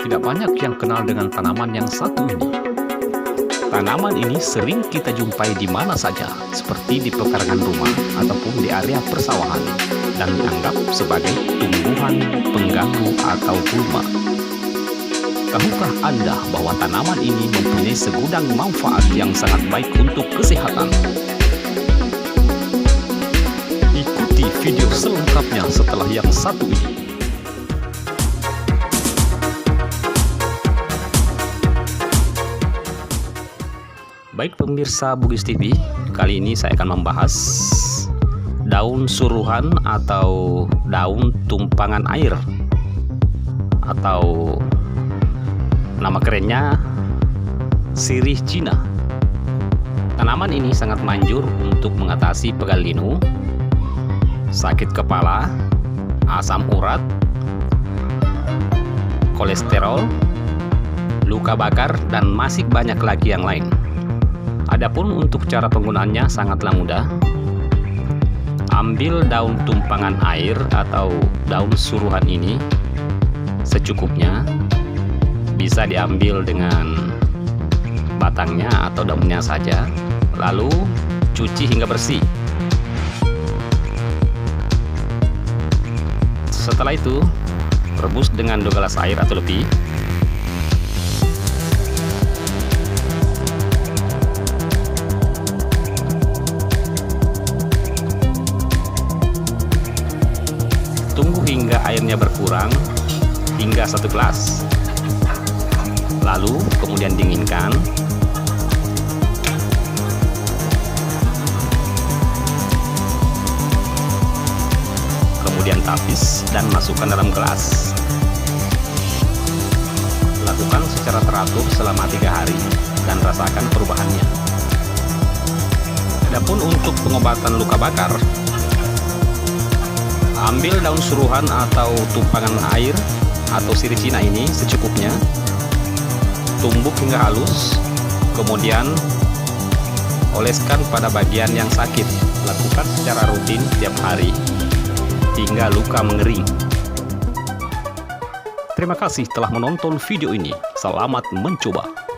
tidak banyak yang kenal dengan tanaman yang satu ini. Tanaman ini sering kita jumpai di mana saja, seperti di pekarangan rumah ataupun di area persawahan, dan dianggap sebagai tumbuhan pengganggu atau gulma. Tahukah Anda bahwa tanaman ini mempunyai segudang manfaat yang sangat baik untuk kesehatan? Ikuti video selengkapnya setelah yang satu ini. Baik pemirsa Bugis TV, kali ini saya akan membahas daun suruhan atau daun tumpangan air, atau nama kerennya sirih Cina. Tanaman ini sangat manjur untuk mengatasi pegal linu, sakit kepala, asam urat, kolesterol, luka bakar, dan masih banyak lagi yang lain. Adapun untuk cara penggunaannya sangatlah mudah. Ambil daun tumpangan air atau daun suruhan ini secukupnya. Bisa diambil dengan batangnya atau daunnya saja. Lalu cuci hingga bersih. Setelah itu rebus dengan 2 gelas air atau lebih. Tunggu hingga airnya berkurang hingga 1 gelas. Lalu kemudian dinginkan. Kemudian tapis dan masukkan dalam gelas. Lakukan secara teratur selama 3 hari dan rasakan perubahannya. Adapun untuk pengobatan luka bakar, ambil daun suruhan atau tumpangan air atau sirih Cina ini secukupnya, tumbuk hingga halus, kemudian oleskan pada bagian yang sakit. Lakukan secara rutin tiap hari hingga luka mengering. Terima kasih telah menonton video ini. Selamat mencoba.